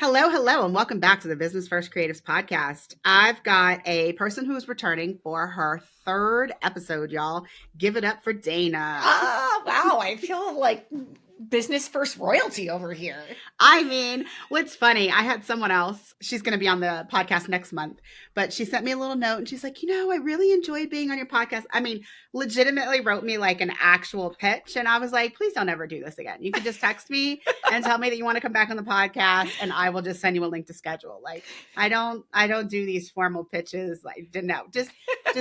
Hello, hello, and welcome back to the Business First Creatives podcast. I've got a person who is returning for her third episode, y'all. Give it up for Dayna. Oh, wow. I feel like business first royalty over here. I mean, what's funny, I had someone else, she's going to be on the podcast next month, but she sent me a little note and she's like, I really enjoyed being on your podcast. I mean, legitimately wrote me like an actual pitch. And I was like, please don't ever do this again. You can just text me and tell me that you want to come back on the podcast and I will just send you a link to schedule. Like, I don't do these formal pitches. Like, no, just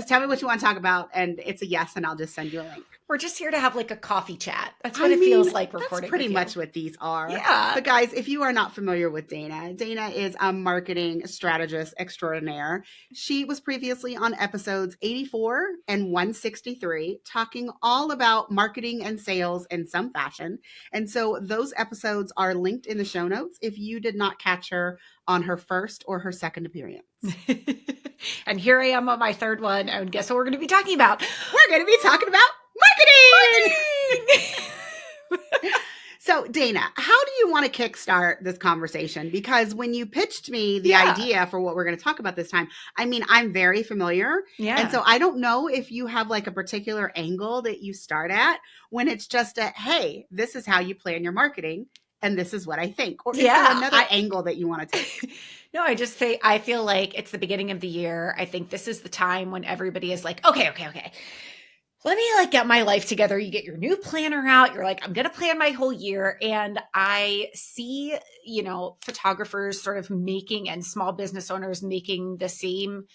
tell me what you want to talk about and it's a yes and I'll just send you a link. We're just here to have like a coffee chat. That's what it feels like recording. That's pretty with much you. what these are. Yeah. But guys, if you are not familiar with Dayna is a marketing strategist extraordinaire. She was previously on episodes 84 and 163, talking all about marketing and sales in some fashion. And so those episodes are linked in the show notes if you did not catch her on her first or her second appearance. And here I am on my third one. And guess what we're going to be talking about? We're going to be talking about marketing! So, Dayna, how do you want to kickstart this conversation? Because when you pitched me the idea for what we're going to talk about this time, I mean, I'm very familiar. Yeah. And so I don't know if you have like a particular angle that you start at when it's just a, hey, this is how you plan your marketing. And this is what I think. Or is there another angle that you want to take? No, I feel like it's the beginning of the year. I think this is the time when everybody is like, okay. Let me like get my life together. You get your new planner out. You're like, I'm going to plan my whole year. And I see, photographers sort of making and small business owners making the same,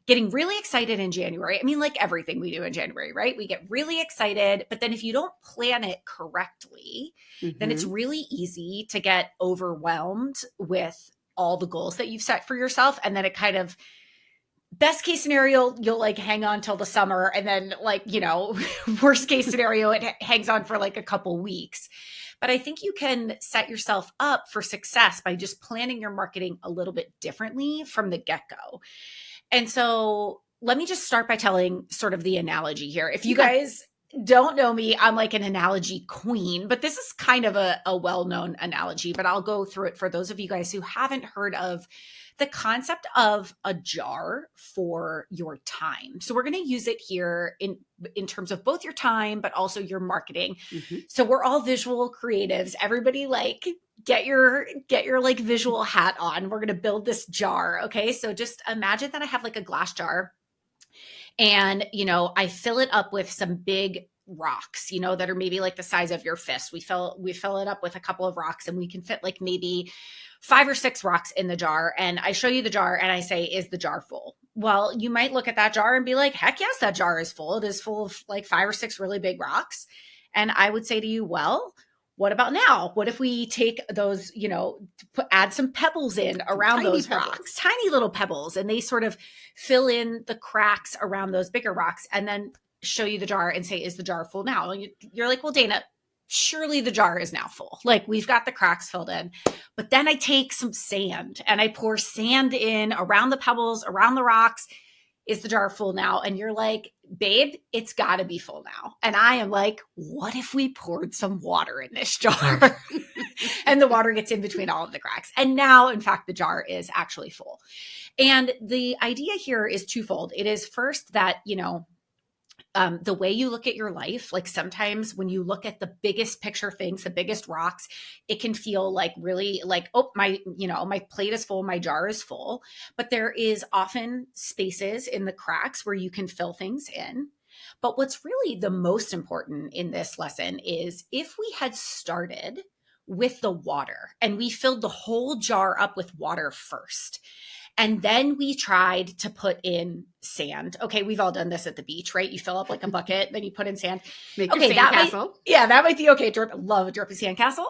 getting really excited in January. I mean, like everything we do in January, right? We get really excited, but then if you don't plan it correctly, then it's really easy to get overwhelmed with all the goals that you've set for yourself. And then it kind of, best case scenario, you'll like hang on till the summer. And then worst case scenario, it hangs on for like a couple weeks. But I think you can set yourself up for success by just planning your marketing a little bit differently from the get-go. And so let me just start by telling sort of the analogy here. If you guys don't know me, I'm like an analogy queen, but this is kind of a well-known analogy, but I'll go through it for those of you guys who haven't heard of the concept of a jar for your time. So we're going to use it here in terms of both your time, but also your marketing. So we're all visual creatives. Everybody like get your like visual hat on. We're going to build this jar. Okay. So just imagine that I have like a glass jar and, I fill it up with some big rocks, that are maybe like the size of your fist. We fill it up with a couple of rocks and we can fit like maybe 5 or 6 rocks in the jar. And I show you the jar and I say, is the jar full? Well, you might look at that jar and be like, heck yes, that jar is full. It is full of like 5 or 6 really big rocks. And I would say to you, well, what about now? What if we take those, add some pebbles in around those rocks, tiny little pebbles, and they sort of fill in the cracks around those bigger rocks and then show you the jar and say, is the jar full now? And you're like, well, Dayna, surely the jar is now full. Like we've got the cracks filled in. But then I take some sand and I pour sand in around the pebbles, around the rocks. Is the jar full now? And you're like, babe, it's got to be full now. And I am like, what if we poured some water in this jar? And the water gets in between all of the cracks. And now, in fact, the jar is actually full. And the idea here is twofold. It is first that, the way you look at your life, like sometimes when you look at the biggest picture things, the biggest rocks, it can feel like really like, oh, my plate is full, my jar is full. But there is often spaces in the cracks where you can fill things in. But what's really the most important in this lesson is if we had started with the water and we filled the whole jar up with water first, and then we tried to put in sand. Okay, we've all done this at the beach, right? You fill up like a bucket, then you put in sand. Make your sandcastle. That might be okay. Love a drippy sandcastle.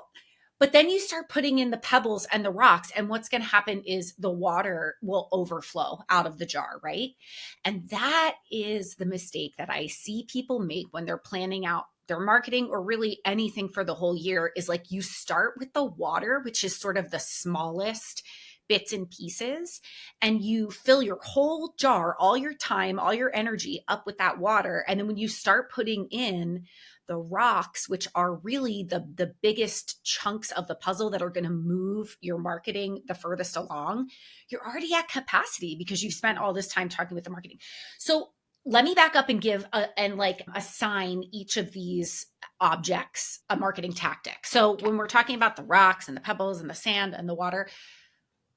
But then you start putting in the pebbles and the rocks, and what's going to happen is the water will overflow out of the jar, right? And that is the mistake that I see people make when they're planning out their marketing or really anything for the whole year is like you start with the water, which is sort of the smallest bits and pieces, and you fill your whole jar, all your time, all your energy up with that water. And then when you start putting in the rocks, which are really the biggest chunks of the puzzle that are going to move your marketing the furthest along, you're already at capacity because you've spent all this time talking with the marketing. So let me back up and assign each of these objects a marketing tactic. So when we're talking about the rocks and the pebbles and the sand and the water,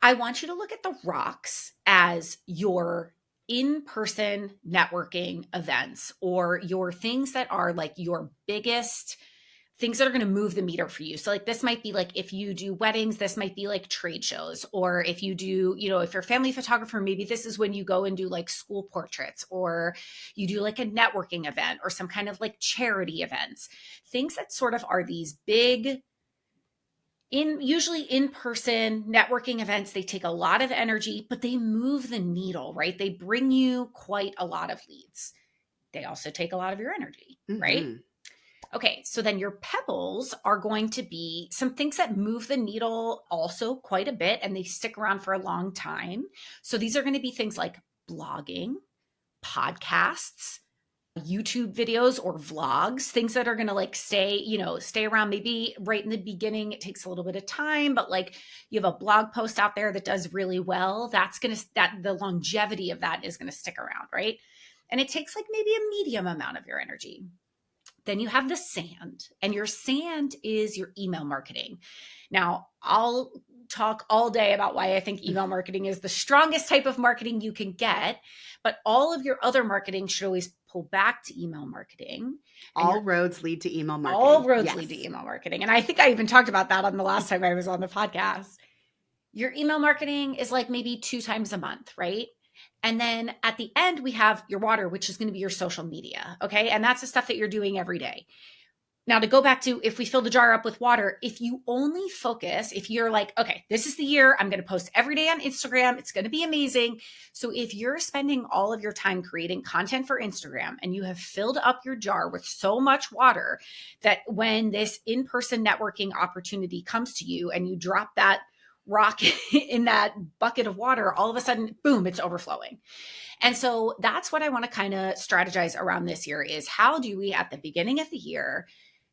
I want you to look at the rocks as your in-person networking events, or your things that are like your biggest things that are going to move the meter for you. So like this might be like, if you do weddings, this might be like trade shows, or if you do, if you're a family photographer, maybe this is when you go and do like school portraits, or you do like a networking event or some kind of like charity events, things that sort of are these big, usually in-person networking events. They take a lot of energy, but they move the needle, right? They bring you quite a lot of leads. They also take a lot of your energy, right? Okay, so then your pebbles are going to be some things that move the needle also quite a bit, and they stick around for a long time. So these are going to be things like blogging, podcasts, YouTube videos or vlogs, things that are going to like stay around. Maybe right in the beginning, it takes a little bit of time, but like you have a blog post out there that does really well. That the longevity of that is going to stick around, right? And it takes like maybe a medium amount of your energy. Then you have the sand, and your sand is your email marketing. Now, I'll talk all day about why I think email marketing is the strongest type of marketing you can get, but all of your other marketing should always pull back to email marketing. All roads lead to email marketing. All roads lead to email marketing. And I think I even talked about that on the last time I was on the podcast. Your email marketing is like maybe 2 times a month, right? And then at the end, we have your water, which is going to be your social media. Okay. And that's the stuff that you're doing every day. Now, to go back to, if we fill the jar up with water, if you only focus, if you're like, okay, this is the year, I'm going to post every day on Instagram, it's going to be amazing. So if you're spending all of your time creating content for Instagram and you have filled up your jar with so much water that when this in-person networking opportunity comes to you and you drop that rock in that bucket of water, all of a sudden, boom, it's overflowing. And so that's what I want to kind of strategize around this year is, how do we at the beginning of the year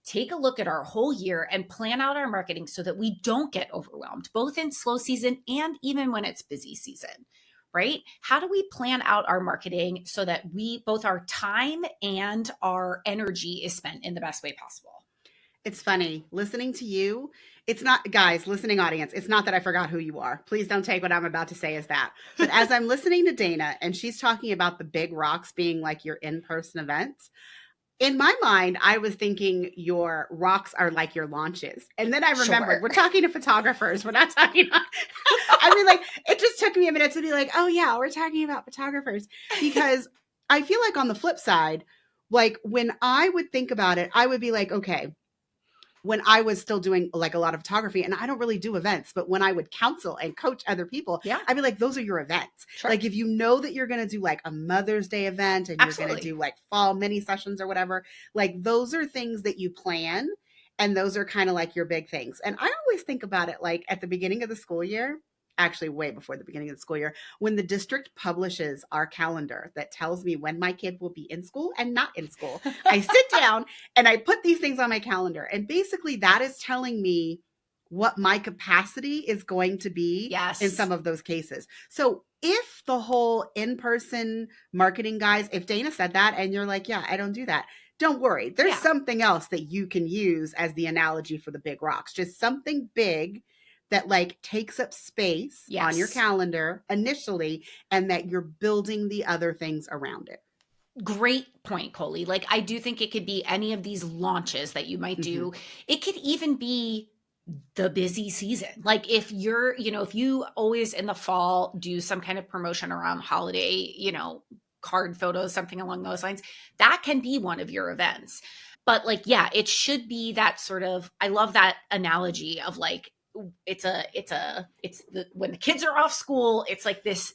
take a look at our whole year and plan out our marketing so that we don't get overwhelmed, both in slow season and even when it's busy season, right? How do we plan out our marketing so that both our time and our energy is spent in the best way possible? It's funny listening to you. It's not, guys, listening audience, it's not that I forgot who you are. Please don't take what I'm about to say as that. But as I'm listening to Dayna and she's talking about the big rocks being like your in-person events, in my mind, I was thinking your rocks are like your launches. And then I remembered, we're talking to photographers. We're not talking about, I mean, like, it just took me a minute to be like, oh yeah, we're talking about photographers. Because I feel like on the flip side, like when I would think about it, I would be like, okay, when I was still doing like a lot of photography, and I don't really do events, but when I would counsel and coach other people, I'd be like, those are your events. Sure. Like if you know that you're going to do like a Mother's Day event and you're going to do like fall mini sessions or whatever, like those are things that you plan. And those are kind of like your big things. And I always think about it like at the beginning of the school year, actually way before the beginning of the school year, when the district publishes our calendar that tells me when my kid will be in school and not in school, I sit down and I put these things on my calendar. And basically that is telling me what my capacity is going to be in some of those cases. So if the whole in-person marketing guys, if Dayna said that and you're like, yeah, I don't do that, don't worry. There's something else that you can use as the analogy for the big rocks, just something big that like takes up space on your calendar initially, and that you're building the other things around it. Great point, Coley. Like, I do think it could be any of these launches that you might do. It could even be the busy season. Like if you're, if you always in the fall do some kind of promotion around holiday, card photos, something along those lines, that can be one of your events. But like, yeah, it should be that sort of, I love that analogy of like, when the kids are off school, it's like this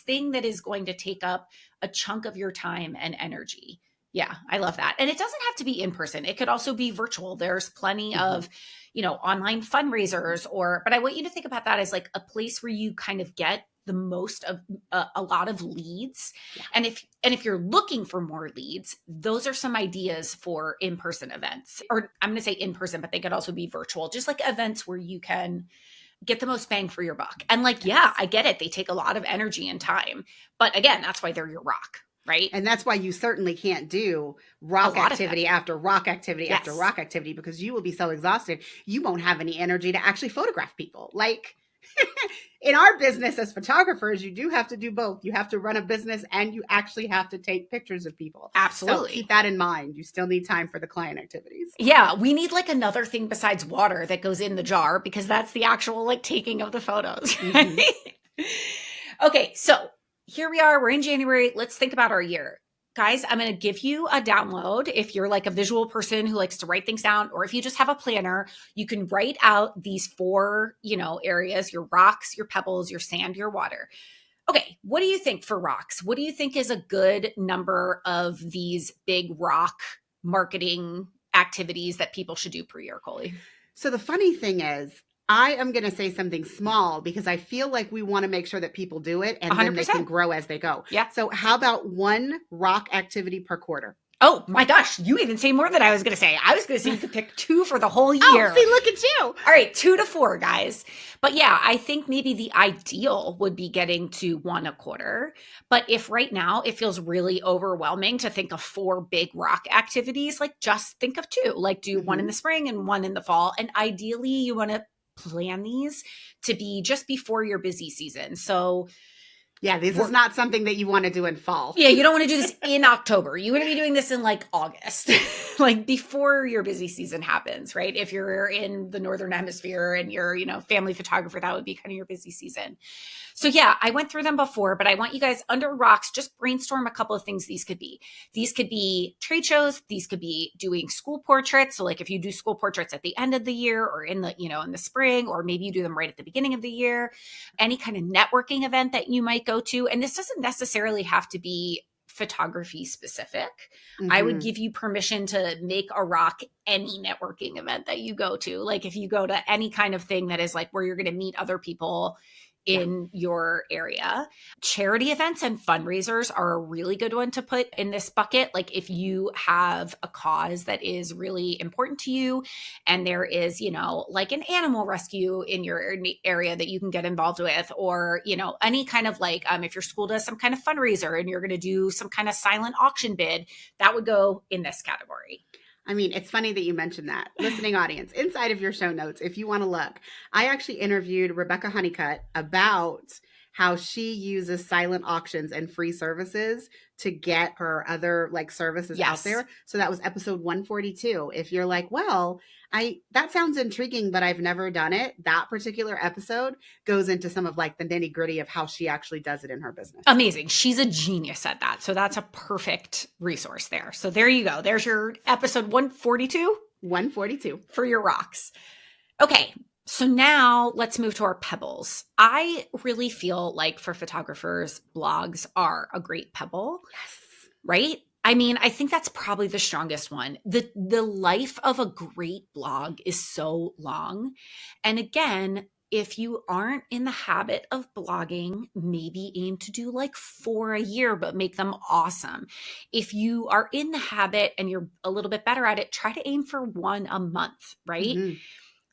thing that is going to take up a chunk of your time and energy. Yeah, I love that. And it doesn't have to be in person. It could also be virtual. There's plenty of, online fundraisers but I want you to think about that as like a place where you kind of get the most of a lot of leads. Yeah. And if you're looking for more leads, those are some ideas for in-person events. Or I'm going to say in-person, but they could also be virtual, just like events where you can get the most bang for your buck. And like, yeah, I get it. They take a lot of energy and time. But again, that's why they're your rock, right? And that's why you certainly can't do A rock lot of activity them. after rock activity after Yes. rock activity, because you will be so exhausted. You won't have any energy to actually photograph people. Like in our business as photographers, you do have to do both. You have to run a business and you actually have to take pictures of people. So Absolutely. keep that in mind. You still need time for the client activities. Yeah, we need like another thing besides water that goes in the jar, because that's the actual like taking of the photos. Right? Mhm. Okay, so here we are. We're in January. Let's think about our year. Guys, I'm going to give you a download. If you're like a visual person who likes to write things down, or if you just have a planner, you can write out these 4, areas: your rocks, your pebbles, your sand, your water. Okay, what do you think for rocks? What do you think is a good number of these big rock marketing activities that people should do per year, Coley? So the funny thing is, I am going to say something small because I feel like we want to make sure that people do it and then they can 100%. grow as they go. Yeah. So how about one rock activity per quarter? Oh my gosh, you even say more than I was going to say. I was going to say you could pick 2 for the whole year. Oh, see, look at you. All right, 2 to 4, guys. But yeah, I think maybe the ideal would be getting to 1 a quarter. But if right now it feels really overwhelming to think of 4 big rock activities, like just think of 2. Like do 1 in the spring and 1 in the fall. And ideally, you want to plan these to be just before your busy season. So yeah, this is not something that you want to do in fall. Yeah, you don't want to do this in October. You want to be doing this in like August, like before your busy season happens, right? If you're in the Northern Hemisphere and you're, family photographer, that would be kind of your busy season. So yeah, I went through them before, but I want you guys under rocks, just brainstorm a couple of things these could be. These could be trade shows. These could be doing school portraits. So like if you do school portraits at the end of the year or in the, in the spring, or maybe you do them right at the beginning of the year, any kind of networking event that you might go to. And this doesn't necessarily have to be photography specific. I would give you permission to make a rock any networking event that you go to. Like if you go to any kind of thing that is like where you're going to meet other people in your area. Charity events and fundraisers are a really good one to put in this bucket. Like if you have a cause that is really important to you and there is, like an animal rescue in your area that you can get involved with, or, any kind of like, if your school does some kind of fundraiser and you're going to do some kind of silent auction bid, that would go in this category. I mean, it's funny that you mentioned that. Listening audience, inside of your show notes, if you want to look, I actually interviewed Rebecca Honeycutt about how she uses silent auctions and free services to get her other like services out there. So that was episode 142. If you're like, well, that sounds intriguing, but I've never done it. That particular episode goes into some of like the nitty gritty of how she actually does it in her business. Amazing. She's a genius at that. So that's a perfect resource there. So there you go. There's your episode 142. 142 for your rocks. Okay. So now let's move to our pebbles. I really feel like for photographers, blogs are a great pebble. Yes. Right? I mean, I think that's probably the strongest one. The life of a great blog is so long. And again, if you aren't in the habit of blogging, maybe aim to do like 4 a year, but make them awesome. If you are in the habit and you're a little bit better at it, try to aim for 1 a month, right?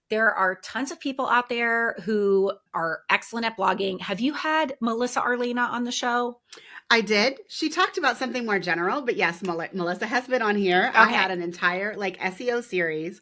There are tons of people out there who are excellent at blogging. Have you had Melissa Arlena on the show? I did. She talked about something more general, but yes, Melissa has been on here. Okay. I had an entire like SEO series.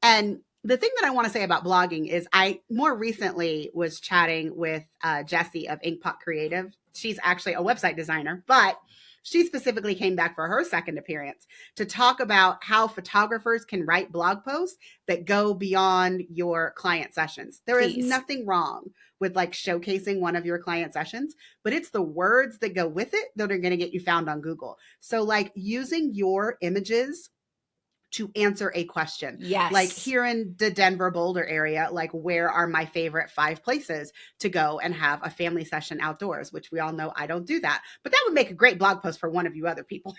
And the thing that I want to say about blogging is I more recently was chatting with Jessie of Inkpot Creative. She's actually a website designer, but she specifically came back for her second appearance to talk about how photographers can write blog posts that go beyond your client sessions. There is nothing wrong with like showcasing one of your client sessions, but it's the words that go with it that are going to get you found on Google. So like using your images to answer a question. Yes. Like here in the Denver Boulder area, like where are my favorite 5 places to go and have a family session outdoors, which we all know I don't do that, but that would make a great blog post for one of you other people.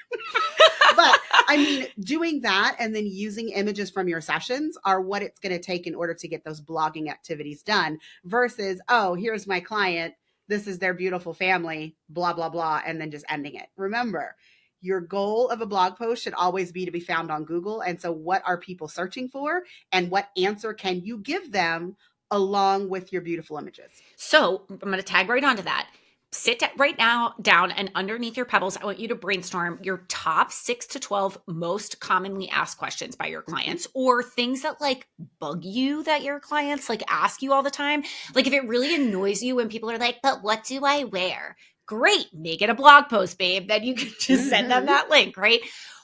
But I mean, doing that and then using images from your sessions are what it's going to take in order to get those blogging activities done versus, oh, here's my client. this is their beautiful family, blah, blah, blah, and then just ending it. Remember, your goal of a blog post should always be to be found on Google. And so, what are people searching for? And what answer can you give them along with your beautiful images? So I'm going to tag right onto that. Sit right now down, and underneath your Pebbles, I want you to brainstorm your top 6 to 12 most commonly asked questions by your clients, or things that like bug you that your clients like ask you all the time. Like if it really annoys you when people are like, but what do I wear? Great, make it a blog post, babe. Then you can just send them that link, right?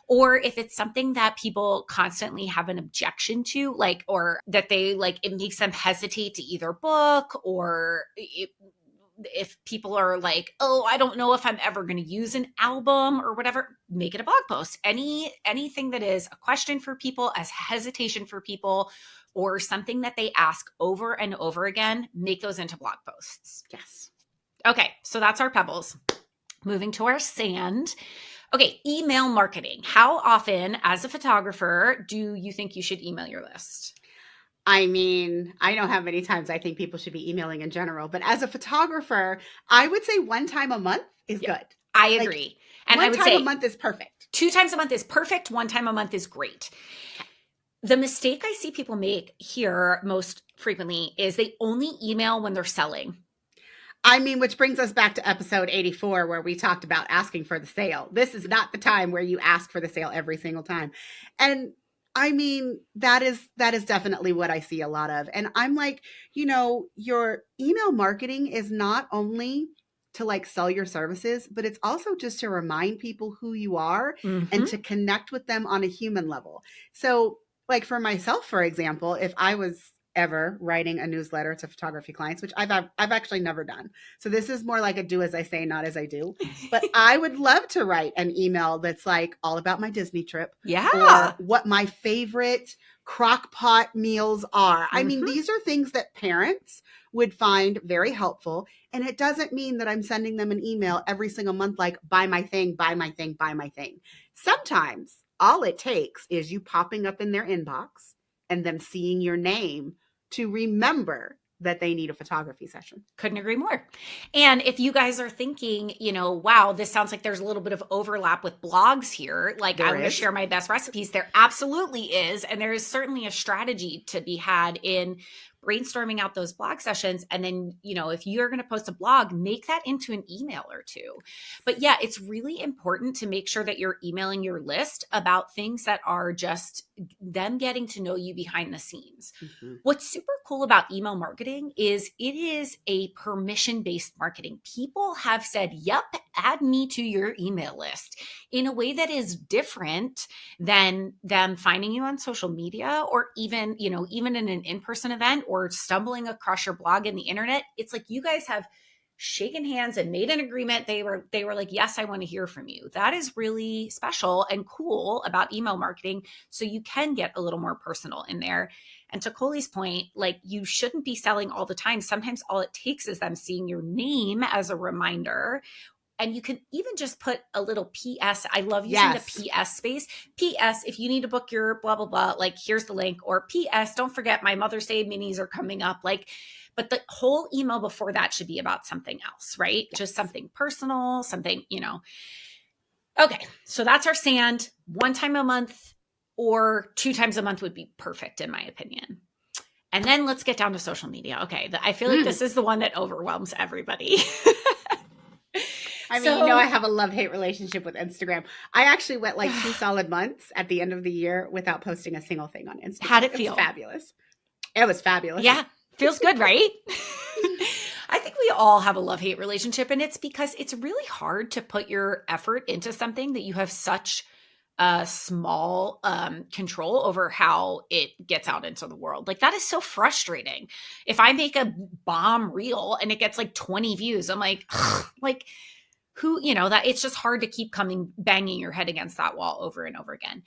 Or if it's something that people constantly have an objection to, like, or that they like, it makes them hesitate to either book, or if people are like, oh, I don't know if I'm ever going to use an album or whatever, make it a blog post. Anything that is a question for people, as hesitation for people, or something that they ask over and over again, make those into blog posts. Yes. Okay, so that's our Pebbles. Moving to our sand. Okay, email marketing. How often, as a photographer, do you think you should email your list? I mean, I know how many times I think people should be emailing in general, but as a photographer, I would say one time a month is good. I agree. Like, and I would say a month is perfect. 2 times a month is perfect. 1 time a month is great. The mistake I see people make here most frequently is they only email when they're selling. I mean, which brings us back to episode 84, where we talked about asking for the sale. This is not the time where you ask for the sale every single time. And I mean, that is definitely what I see a lot of. And I'm like, your email marketing is not only to like sell your services, but it's also just to remind people who you are and to connect with them on a human level. So like for myself, for example, if I was ever writing a newsletter to photography clients, which I've actually never done. So this is more like a do as I say, not as I do. But I would love to write an email that's like all about my Disney trip. Yeah. Or what my favorite crock pot meals are. I mean, these are things that parents would find very helpful. And it doesn't mean that I'm sending them an email every single month, like buy my thing, buy my thing, buy my thing. Sometimes all it takes is you popping up in their inbox and them seeing your name to remember that they need a photography session. Couldn't agree more. And if you guys are thinking, wow, this sounds like there's a little bit of overlap with blogs here. Like I want to share my best recipes. There absolutely is. And there is certainly a strategy to be had in brainstorming out those blog sessions. And then, if you're going to post a blog, make that into an email or two. But yeah, it's really important to make sure that you're emailing your list about things that are just them getting to know you behind the scenes. What's super cool about email marketing is it is a permission-based marketing. People have said, yep, add me to your email list in a way that is different than them finding you on social media, or even in an in-person event, or stumbling across your blog in the internet. It's like you guys have shaken hands and made an agreement. They were like, yes, I want to hear from you. That is really special and cool about email marketing. So you can get a little more personal in there. And to Coley's point, like you shouldn't be selling all the time. Sometimes all it takes is them seeing your name as a reminder. And you can even just put a little PS. I love using the PS space. PS, if you need to book your blah, blah, blah, like here's the link. Or PS, don't forget my Mother's Day minis are coming up. But the whole email before that should be about something else, right? Yes. Just something personal, something, Okay, so that's our sand. 1 time a month or 2 times a month would be perfect, in my opinion. And then let's get down to social media. Okay, I feel like this is the one that overwhelms everybody. I mean, I have a love-hate relationship with Instagram. I actually went like 2 solid months at the end of the year without posting a single thing on Instagram. How'd it feel? It was fabulous. It was fabulous. Yeah, feels good, right? I think we all have a love-hate relationship, and it's because it's really hard to put your effort into something that you have such small control over how it gets out into the world. Like that is so frustrating. If I make a bomb reel and it gets like 20 views, I'm like, like who, that it's just hard to keep banging your head against that wall over and over again.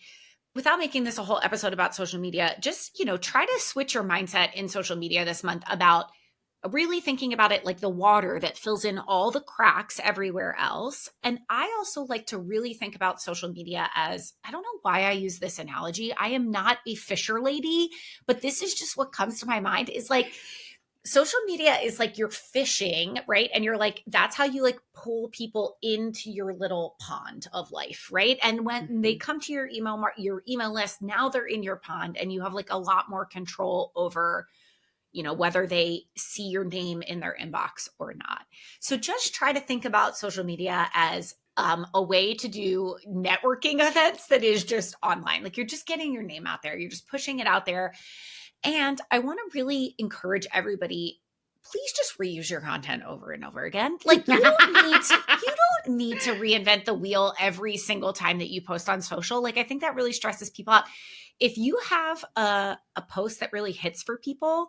Without making this a whole episode about social media, just, try to switch your mindset in social media this month about really thinking about it like the water that fills in all the cracks everywhere else. And I also like to really think about social media as, I don't know why I use this analogy. I am not a fisher lady, but this is just what comes to my mind is like, social media is like you're fishing, right? And you're like, that's how you like pull people into your little pond of life, right? And when they come to your your email list, now they're in your pond and you have like a lot more control over, whether they see your name in their inbox or not. So just try to think about social media as a way to do networking events that is just online. Like you're just getting your name out there. You're just pushing it out there. And I want to really encourage everybody, please just reuse your content over and over again. Like you don't need to reinvent the wheel every single time that you post on social. Like I think that really stresses people out. If you have a post that really hits for people,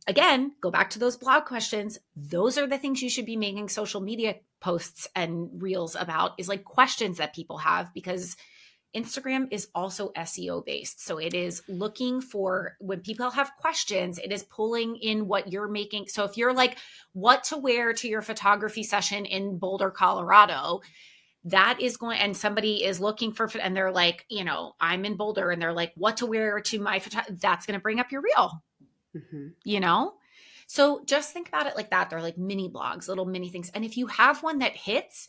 again, go back to those blog questions. Those are the things you should be making social media posts and reels about, is like questions that people have, because Instagram is also SEO based. So it is looking for, when people have questions, it is pulling in what you're making. So if you're like, what to wear to your photography session in Boulder, Colorado, that is going, and somebody is looking for, and they're like, I'm in Boulder, and they're like, what to wear to my that's going to bring up your reel, So just think about it like that. They're like mini blogs, little mini things. And if you have one that hits,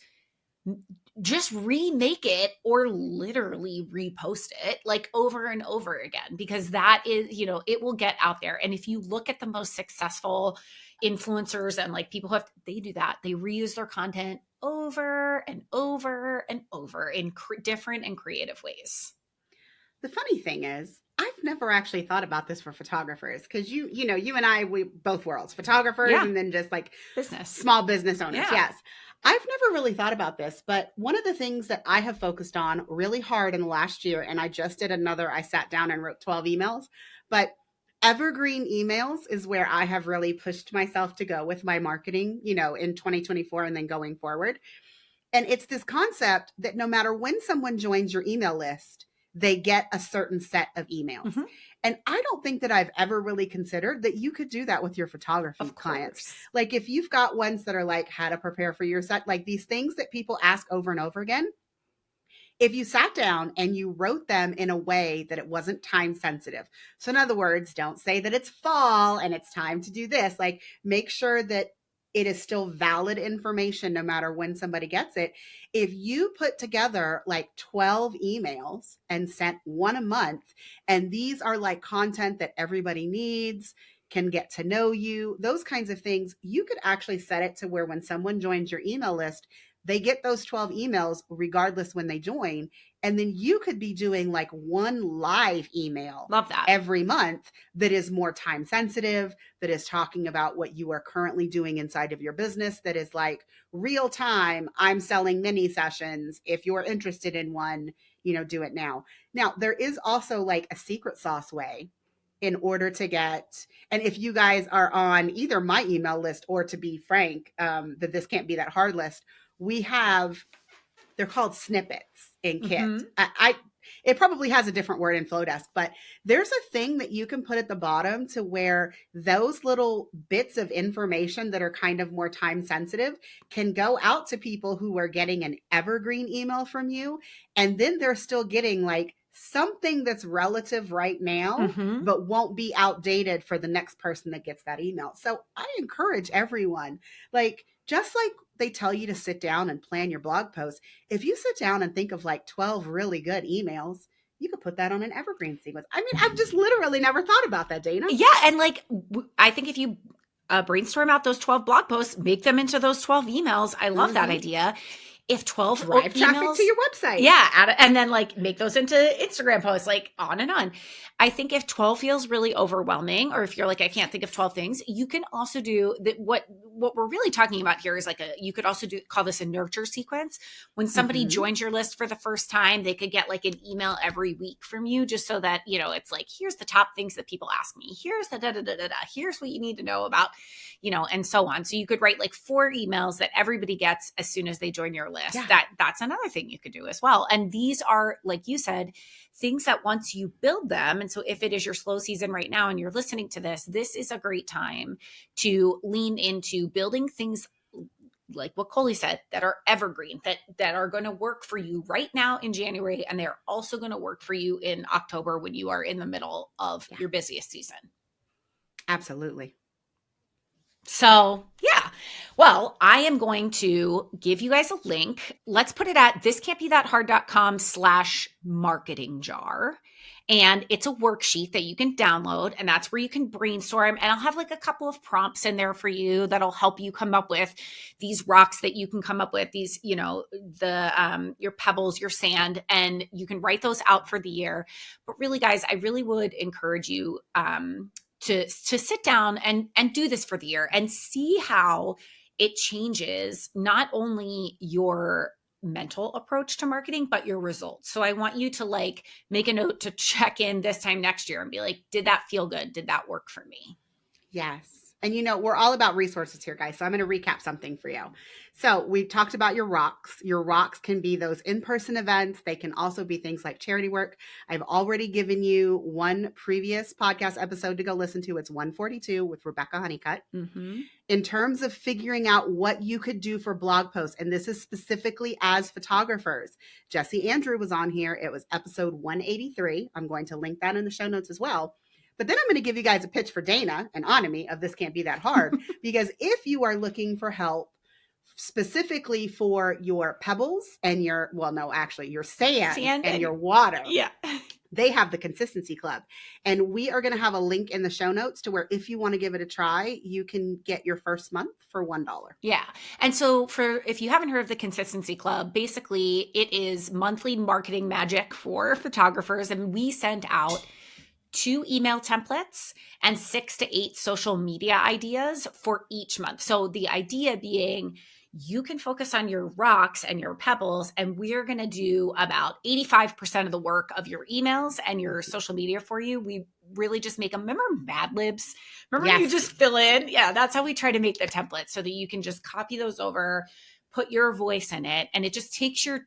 just remake it or literally repost it like over and over again, because that is, it will get out there. And if you look at the most successful influencers and like people they do that, they reuse their content over and over and over in different and creative ways. The funny thing is, I've never actually thought about this for photographers, because you and I, we both worlds, photographers, and then just like business, small business owners. Yeah. Yes. I've never really thought about this, but one of the things that I have focused on really hard in the last year, and I just did I sat down and wrote 12 emails, but evergreen emails is where I have really pushed myself to go with my marketing, in 2024 and then going forward. And it's this concept that no matter when someone joins your email list, they get a certain set of emails. Mm-hmm. And I don't think that I've ever really considered that you could do that with your photography clients. Like if you've got ones that are like how to prepare for your set, like these things that people ask over and over again, if you sat down and you wrote them in a way that it wasn't time sensitive. So in other words, don't say that it's fall and it's time to do this. Like make sure that it is still valid information no matter when somebody gets it. If you put together like 12 emails and sent one a month, and these are like content that everybody needs, can get to know you, those kinds of things, you could actually set it to where when someone joins your email list, they get those 12 emails regardless when they join. And then you could be doing like one live email. Love that. Every month that is more time sensitive, that is talking about what you are currently doing inside of your business, that is like real time. I'm selling mini sessions. If you're interested in one, do it now. Now, there is also like a secret sauce way in order to get, and if you guys are on either my email list or, to be frank, that this can't be that hard list, we have, they're called snippets in Kit. Mm-hmm. It probably has a different word in Flowdesk, but there's a thing that you can put at the bottom to where those little bits of information that are kind of more time sensitive can go out to people who are getting an evergreen email from you. And then they're still getting like something that's relative right now, mm-hmm. but won't be outdated for the next person that gets that email. So I encourage everyone, like, just like they tell you to sit down and plan your blog post, if you sit down and think of like 12 really good emails, you could put that on an evergreen sequence. I mean, I've just literally never thought about that, Dayna. Yeah. And like, I think if you brainstorm out those 12 blog posts, make them into those 12 emails. I love mm-hmm. that idea. If 12 drive traffic emails to your website. Yeah. And then like make those into Instagram posts, like on and on. I think if 12 feels really overwhelming, or if you're like, I can't think of 12 things, you can also do that. What we're really talking about here is like you could also call this a nurture sequence. When somebody mm-hmm. joins your list for the first time, they could get like an email every week from you, just so that, it's like, here's the top things that people ask me. Here's the here's what you need to know about, and so on. So you could write like 4 emails that everybody gets as soon as they join your list. Yeah. That's another thing you could do as well. And these are, like you said, things that once you build them. And so if it is your slow season right now and you're listening to this is a great time to lean into building things like what Coley said, that are evergreen, that are going to work for you right now in January. And they're also going to work for you in October when you are in the middle of your busiest season. Absolutely. So, yeah. Well, I am going to give you guys a link. Let's put it at thiscan'tbethathard.com/marketing jar. And it's a worksheet that you can download, and that's where you can brainstorm. And I'll have like a couple of prompts in there for you that'll help you come up with these rocks that you can come up with, these, your pebbles, your sand, and you can write those out for the year. But really, guys, I really would encourage you to sit down and do this for the year and see how it changes not only your mental approach to marketing, but your results. So I want you to like make a note to check in this time next year and be like, did that feel good? Did that work for me? Yes. And we're all about resources here, guys. So I'm going to recap something for you. So we talked about your rocks. Your rocks can be those in-person events. They can also be things like charity work. I've already given you one previous podcast episode to go listen to. It's 142 with Rebecca Honeycutt. Mm-hmm. In terms of figuring out what you could do for blog posts, and this is specifically as photographers. Jesse Andrew was on here. It was episode 183. I'm going to link that in the show notes as well. But then I'm going to give you guys a pitch for Dayna and Anami of This Can't Be That Hard. Because if you are looking for help specifically for your pebbles and your sand and your water, yeah, they have the Consistency Club. And we are going to have a link in the show notes to where if you want to give it a try, you can get your first month for $1. Yeah. And so if you haven't heard of the Consistency Club, basically it is monthly marketing magic for photographers. And we send out 2 email templates and 6 to 8 social media ideas for each month. So the idea being you can focus on your rocks and your pebbles, and we're going to do about 85% of the work of your emails and your social media for you. We really just make them. Remember Mad Libs? Remember Yes. You just fill in? Yeah, that's how we try to make the template so that you can just copy those over, put your voice in it, and it just takes your,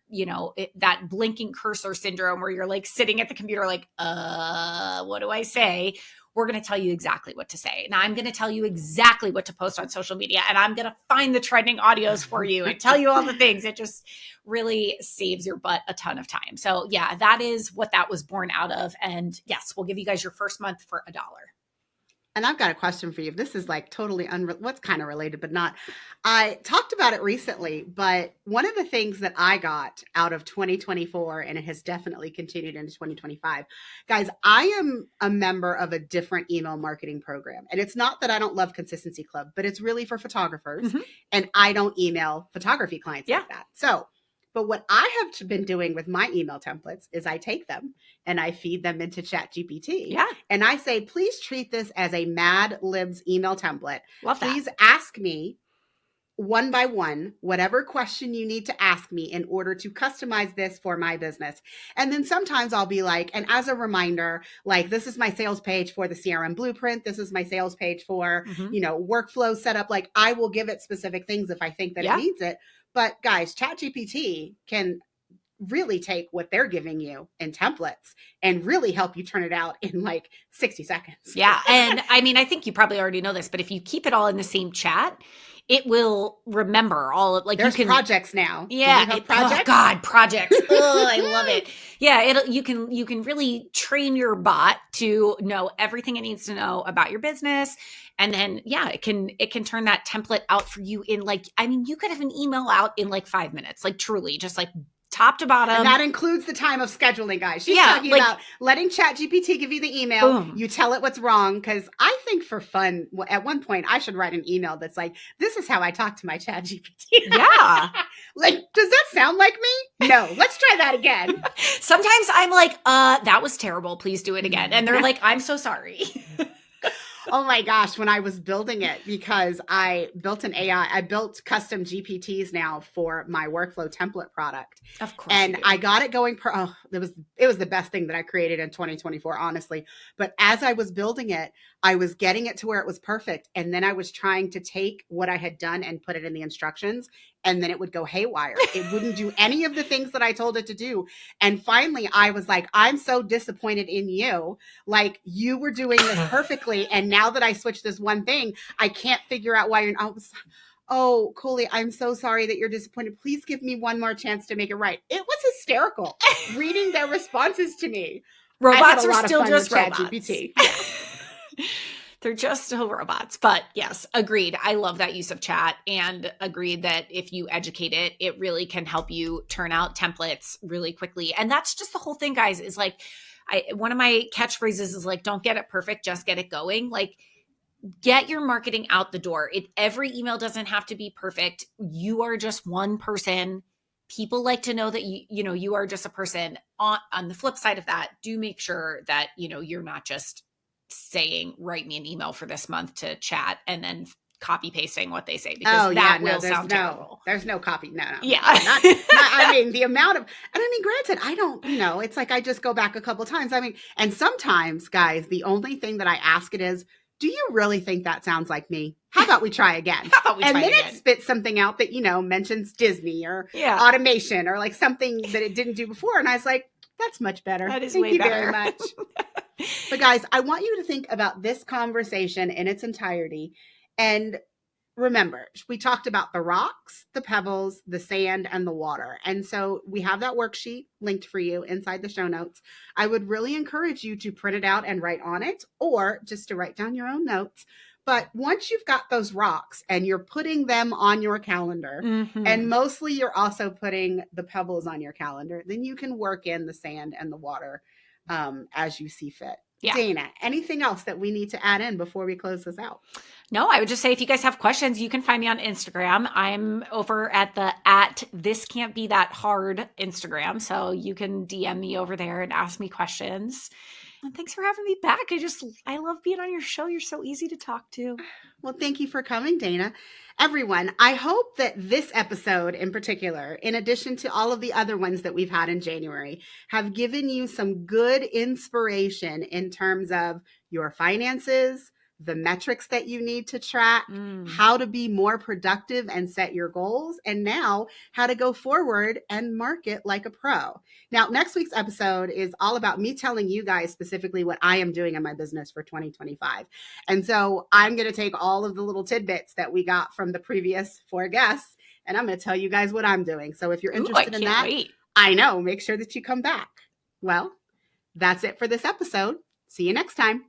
that blinking cursor syndrome where you're like sitting at the computer like, what do I say? We're going to tell you exactly what to say. Now I'm going to tell you exactly what to post on social media, and I'm going to find the trending audios for you and tell you all the things. It just really saves your butt a ton of time. So yeah, that is what that was born out of. And yes, we'll give you guys your first month for $1. And I've got a question for you. This is like totally what's kind of related, but not. I talked about it recently, but one of the things that I got out of 2024, and it has definitely continued into 2025, guys, I am a member of a different email marketing program. And it's not that I don't love Consistency Club, but it's really for photographers. Mm-hmm. And I don't email photography clients like that. So, but what I have been doing with my email templates is I take them and I feed them into ChatGPT. Yeah. And I say, please treat this as a Mad Libs email template. Love that. Please ask me one by one, whatever question you need to ask me in order to customize this for my business. And then sometimes I'll be like, and as a reminder, like, this is my sales page for the CRM blueprint. This is my sales page for, workflow setup. Like, I will give it specific things if I think that it needs it. But guys, ChatGPT can really take what they're giving you in templates and really help you turn it out in like 60 seconds. Yeah. And I mean, I think you probably already know this, but if you keep it all in the same chat, it will remember all of There's projects now. Yeah. Projects? Oh God, projects. Oh, I love it. Yeah. You can really train your bot to know everything it needs to know about your business. And then, it can turn that template out for you in you could have an email out in like 5 minutes, like truly just like top to bottom. And that includes the time of scheduling, guys. She's talking about letting ChatGPT give you the email. Boom. You tell it what's wrong. Because I think for fun, at one point, I should write an email that's like, this is how I talk to my ChatGPT. Yeah. Like, does that sound like me? No. Let's try that again. Sometimes I'm like, that was terrible. Please do it again. And they're like, I'm so sorry. Oh my gosh, when I was building it, because I built an AI, I built custom GPTs now for my workflow template product. Of course. And I got it going it was the best thing that I created in 2024, honestly. But as I was building it, I was getting it to where it was perfect. And then I was trying to take what I had done and put it in the instructions. And then it would go haywire. It wouldn't do any of the things that I told it to do. And finally, I was like, I'm so disappointed in you. Like, you were doing this perfectly. And now that I switched this one thing, I can't figure out why oh, Cooley, I'm so sorry that you're disappointed. Please give me one more chance to make it right. It was hysterical reading their responses to me. Robots are still just robots. ChatGPT. They're just still robots. But yes, agreed. I love that use of chat, and agreed that if you educate it, it really can help you turn out templates really quickly. And that's just the whole thing, guys, is like, one of my catchphrases is like, don't get it perfect, just get it going. Like, get your marketing out the door. Every email doesn't have to be perfect. You are just one person. People like to know that you are just a person. On the flip side of that, do make sure that you're not just saying, write me an email for this month to chat, and then copy pasting what they say, because that will sound terrible. There's no copy. No. Yeah. Not, I mean, the amount of, and I mean, granted, I don't, it's like I just go back a couple times. I mean, and sometimes, guys, the only thing that I ask it is, do you really think that sounds like me? How about we try again? And then it spits something out that, mentions Disney or automation or like something that it didn't do before. And I was like, that's much better. That is Thank way you better. very much. But guys, I want you to think about this conversation in its entirety. And remember, we talked about the rocks, the pebbles, the sand, and the water. And so we have that worksheet linked for you inside the show notes. I would really encourage you to print it out and write on it, or just to write down your own notes. But once you've got those rocks and you're putting them on your calendar, and mostly you're also putting the pebbles on your calendar, then you can work in the sand and the water as you see fit. Yeah. Dayna, anything else that we need to add in before we close this out? No, I would just say, if you guys have questions, you can find me on Instagram. I'm over at this can't be that hard Instagram. So you can DM me over there and ask me questions. And thanks for having me back. I love being on your show. You're so easy to talk to. Well, thank you for coming, Dayna. Everyone, I hope that this episode in particular, in addition to all of the other ones that we've had in January, have given you some good inspiration in terms of your finances, the metrics that you need to track, how to be more productive and set your goals, and now how to go forward and market like a pro. Now, next week's episode is all about me telling you guys specifically what I am doing in my business for 2025. And so I'm going to take all of the little tidbits that we got from the previous 4 guests, and I'm going to tell you guys what I'm doing. So if you're interested in that, I know, make sure that you come back. Well, that's it for this episode. See you next time.